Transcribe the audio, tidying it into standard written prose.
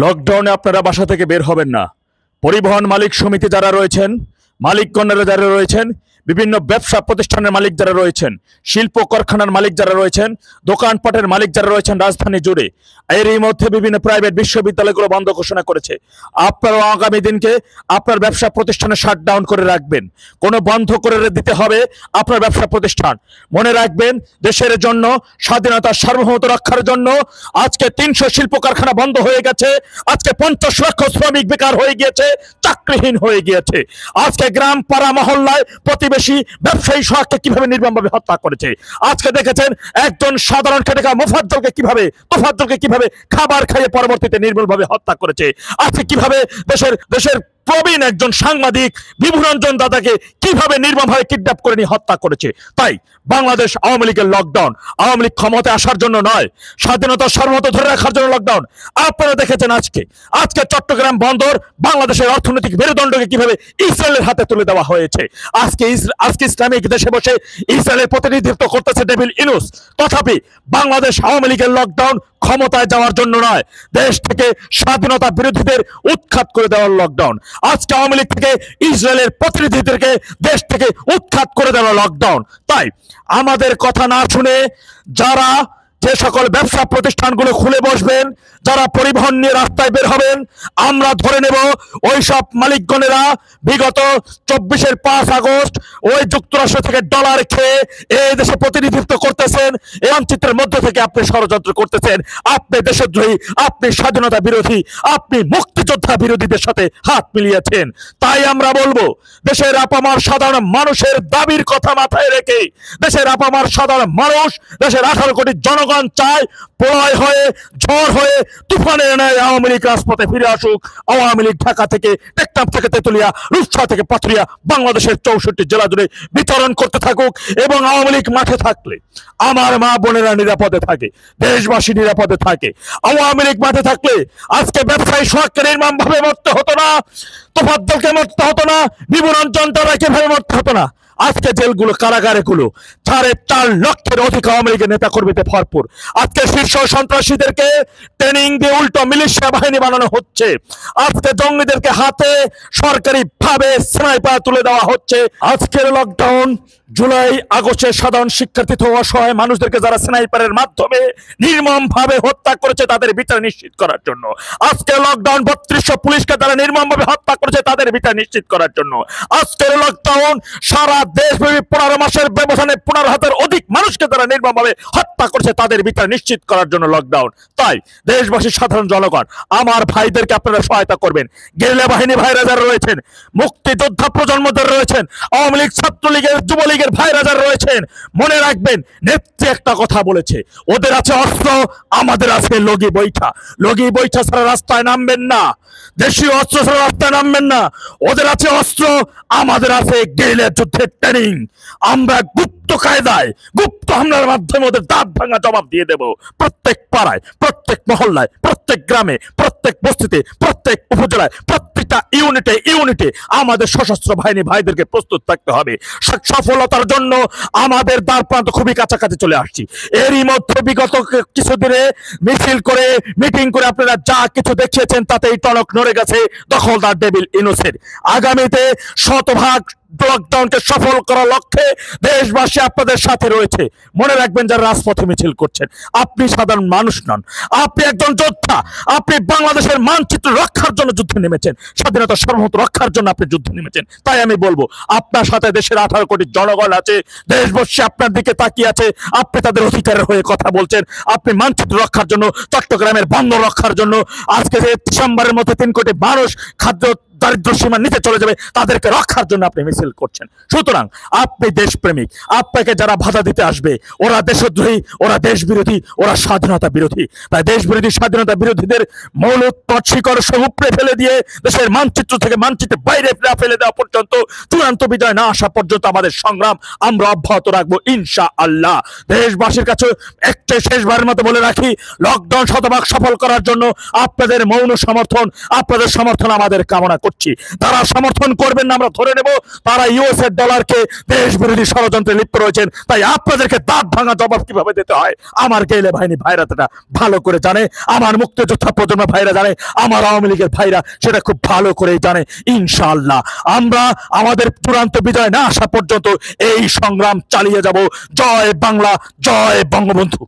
লকডাউনে আপনারা বাসা থেকে বের হবেন না। পরিবহন মালিক সমিতি যারা রয়েছেন, মালিকগণেরা যারা রয়েছেন, বিভিন্ন ব্যবসা প্রতিষ্ঠানের মালিক যারা রয়েছেন, শিল্প কারখানার মালিক যারা রয়েছেন, দোকানপাটের মালিক যারা রয়েছেন রাজধানী জুড়ে, এরই মধ্যে বিভিন্ন প্রাইভেট বিশ্ববিদ্যালয়গুলো বন্ধ ঘোষণা করেছে। আপনারা আগামী দিনকে আপনার ব্যবসা প্রতিষ্ঠানে শাটডাউন করে রাখবেন, কোনো বন্ধ করে দিতে হবে আপনার ব্যবসা প্রতিষ্ঠান। মনে রাখবেন, দেশের জন্য, স্বাধীনতার সার্বভৌমত্ব রক্ষার জন্য আজকে 300 শিল্প কারখানা বন্ধ হয়ে গেছে, আজকে 50 লক্ষ শ্রমিক বেকার হয়ে গিয়েছে, চাকরিহীন হয়ে গিয়েছে। আজকে গ্রাম পাড়া মহল্লায় প্রতিবেশী ব্যবসায়ী সহায়কে কিভাবে নির্মমভাবে হত্যা করেছে। আজকে দেখেছেন একজন সাধারণ খেটে খাওয়া তোফাজ্জলকে কিভাবে খাবার খাইয়ে পরবর্তীতে নির্মূলভাবে হত্যা করেছে। আজকে কিভাবে দেশের প্রবীণ একজন সাংবাদিক বিভূরঞ্জন দাদাকে কিভাবে নির্মমভাবে কিডন্যাপ করে নিয়ে হত্যা করেছে। তাই বাংলাদেশ আওয়ামী লীগের লকডাউন আওয়ামী লীগ ক্ষমতায় আসার জন্য নয়, স্বাধীনতার সার্বভৌমত্ব ধরে রাখার জন্য লকডাউন। আপনারা দেখেছেন আজকে চট্টগ্রাম বন্দর বাংলাদেশের অর্থনৈতিক মেরুদণ্ডকে কিভাবে ইসরায়েলের হাতে তুলে দেওয়া হয়েছে। আজকে ইসলামিক দেশে বসে ইসরায়েলের প্রতিনিধিত্ব করতেছে ডেভিল ইনুস। তথাপি বাংলাদেশ আওয়ামী লীগের লকডাউন ক্ষমতায় যাওয়ার জন্য নয়, দেশ থেকে স্বাধীনতা বিরোধীদের উৎখাত করে দেওয়ার লকডাউন। আজকে আওয়ামী লীগ থেকে ইসরায়েলের প্রতিনিধিদেরকে দেশ থেকে উৎখাত করে দেওয়া লকডাউন। তাই আমাদের কথা না শুনে যারা যে সকল ব্যবসা প্রতিষ্ঠানগুলো খুলে বসবেন, যারা পরিবহন নিয়ে রাস্তায় বের হবেন, আমরা ধরে নেব ওই সব মালিকগণেরা বিগত 24-এর 5 আগস্ট ওই যুক্তরাষ্ট্র থেকে ডলার খেয়ে এই দেশে প্রতিনিধিত্ব করতেছেন। এই মানচিত্রের মধ্যে থেকে আপনি ষড়যন্ত্র করতেছেন, আপনি দেশদ্রোহী, আপনি স্বাধীনতা বিরোধী, আপনি মুক্তিযোদ্ধা বিরোধীদের সাথে হাত মিলিয়েছেন। তাই আমরা বলবো, দেশের আপামার সাধারণ মানুষের দাবির কথা মাথায় রেখে, দেশের আপামার সাধারণ মানুষ, দেশের 18 কোটি জনগণ চায় প্রলয় হয়ে, ঝড় হয়ে, তুফানের ন্যায় আওয়ামী লীগ রাজপথে ফিরে আসুক। আওয়ামী লীগ ঢাকা থেকে, টেকনাফ থেকে তেতুলিয়া, রূপসা থেকে পাথুরিয়া, বাংলাদেশের 64 জেলা জুড়ে বিতরণ করতে থাকুক। এবং আওয়ামী লীগ মাঠে থাকলে আমার মা বোনেরা নিরাপদে থাকে, দেশবাসী নিরাপদে থাকে। আওয়ামী লীগ মাঠে থাকলে আজকে ব্যবসায়ী সোহাগকে নির্মমভাবে মরতে হতো না, তোফাজ্জলকে মরতে হতো না, বিভূরঞ্জন দাদাকে ভাবে মরতে হতো না। আজকে জেলগুলো, কারাগারগুলো 4.5 লক্ষের অধিক আওয়ামী লীগের নেতা কর্মীতে ভরপুর। আজকে শীর্ষ সন্ত্রাসীদেরকে ট্রেনিং দিয়ে উল্টো মিলিশিয়া বাহিনী বানানো হচ্ছে। আজকে জঙ্গিদেরকে হাতে সরকারি ভাবে স্নাইপার তুলে দেওয়া হচ্ছে। আজকের লকডাউন জুলাই আগস্টে সাধারণ শিক্ষার্থী থেকে অসহায় মানুষদেরকে যারা স্নাইপারের মাধ্যমে নির্মম ভাবে হত্যা করেছে তাদের বিচার নিশ্চিত করার জন্য। আজকের লকডাউন 3200 পুলিশকে যারা নির্মম ভাবে হত্যা করেছে তাদের বিচার নিশ্চিত করার জন্য। আজকের লকডাউন সারা দেশব্যাপী 15 মাসের ব্যবধানে 15,000 অধিক মানুষকে যারা নির্মম ভাবে হত্যা করেছে তাদের বিচার নিশ্চিত করার জন্য লকডাউন। তাই দেশবাসীর সাধারণ জনগণ, আমার ভাইদেরকে আপনারা সহায়তা করবেন। গেরিলা বাহিনী ভাইরা যারা রয়েছেন, মুক্তিযোদ্ধা প্রজন্ম যারা রয়েছেন, আওয়ামী লীগ, ছাত্রলীগের, যুবলীগের ভাইরা যারা রয়েছেন, মনে রাখবেন নেত্রী একটা কথা বলেছে, ওদের আছে অস্ত্র, আমাদের আছে লগি বৈঠা। লগি বৈঠা ছাড়া রাস্তায় নামবেন না, দেশীয় অস্ত্র ছাড়া রাস্তায় নামবেন না। ওদের আছে অস্ত্র, আমাদের আছে গেরিলা যুদ্ধের ট্রেনিং। আমরা গুপ্ত কায়দায়, গুপ্ত হামলার মাধ্যমে ওদের দাঁত ভাঙা জবাব দিয়ে দেব। প্রত্যেক পাড়ায়, প্রত্যেক মহল্লায়, প্রত্যেক গ্রামে, প্রত্যেক বস্তিতে, প্রত্যেক উপজেলায়, প্রত্যেকটা ইউনিটে আমাদের সশস্ত্র বাহিনী ভাইদেরকে প্রস্তুত থাকতে হবে। সফলতার জন্য আমাদের দ্বার প্রান্ত খুবই কাছাকাছি চলে আসছি। এরই মধ্যে বিগত কিছুদিনে মিছিল করে, মিটিং করে আপনারা যা কিছু দেখিয়েছেন তাতেই টনক নড়ে গেছে দখলদার ডেভিল ইনুসের। আগামীতে শতভাগ লকডাউনকে সফল করার লক্ষ্যে দেশবাসী আপনাদের সাথে রয়েছে। মনে রাখবেন, যারা রাজপথে মিছিল করছেন, আপনি সাধারণ মানুষ নন, আপনি একজন যোদ্ধা। আপনি বাংলাদেশের মানচিত্র রক্ষার জন্য যুদ্ধে নেমেছেন, স্বাধীনতার সার্বভৌমত্ব রক্ষার জন্য আপনি যুদ্ধে নেমেছেন। তাই আমি বলবো, আপনার সাথে দেশের 18 কোটি জনগণ আছে, দেশবাসী আপনার দিকে তাকিয়ে আছে। আপনি তাদের অধিকারের হয়ে কথা বলছেন, আপনি মানচিত্র রক্ষার জন্য, চট্টগ্রামের বন্দর রক্ষার জন্য। আজকে যে ডিসেম্বরের মধ্যে 3 কোটি মানুষ খাদ্য দারিদ্র সীমার নিচে চলে যাবে, তাদেরকে রক্ষার জন্য আপনি মিছিল করছেন। সুতরাং আপনি দেশপ্রেমিক, আপনাকে যারা বাধা দিতে আসবে ওরা দেশদ্রোহী, ওরা দেশ বিরোধী, ওরা স্বাধীনতা বিরোধী। তাই দেশ বিরোধী, স্বাধীনতা বিরোধীদের মৌলোৎপাট শিকড় সব উপড়ে ফেলে দিয়ে দেশের মানচিত্র থেকে মানচিত্রের বাইরে ফেলে দেওয়া পর্যন্ত, চূড়ান্ত বিজয় না আসা পর্যন্ত আমাদের সংগ্রাম আমরা অব্যাহত রাখবো ইনশাআল্লাহ। দেশবাসীর কাছে একটাই শেষবারের মতো বলে রাখি, লকডাউন শতভাগ সফল করার জন্য আপনাদের মৌন সমর্থন, আপনাদের সমর্থন আমাদের কামনা। করছি। তারা সমর্থন করবেন না আমরা ধরে নেব, তারা ইউএস এর ডলারকে দেশ বিরোধী ষড়যন্ত্রে লিপ্ত রয়েছেন। তাই আপনাদেরকে দাঁত ভাঙা জবাব কিভাবে দিতে হয় আমার গেইলে বাহিনী ভাইরা সেটা ভালো করে জানে, আমার মুক্তিযোদ্ধা প্রজন্ম ভাইরা জানে, আমার আওয়ামী লীগের ভাইরা সেটা খুব ভালো করেই জানে। ইনশাআল্লাহ আমরা আমাদের চূড়ান্ত বিজয় না আসা পর্যন্ত এই সংগ্রাম চালিয়ে যাব। জয় বাংলা, জয় বঙ্গবন্ধু।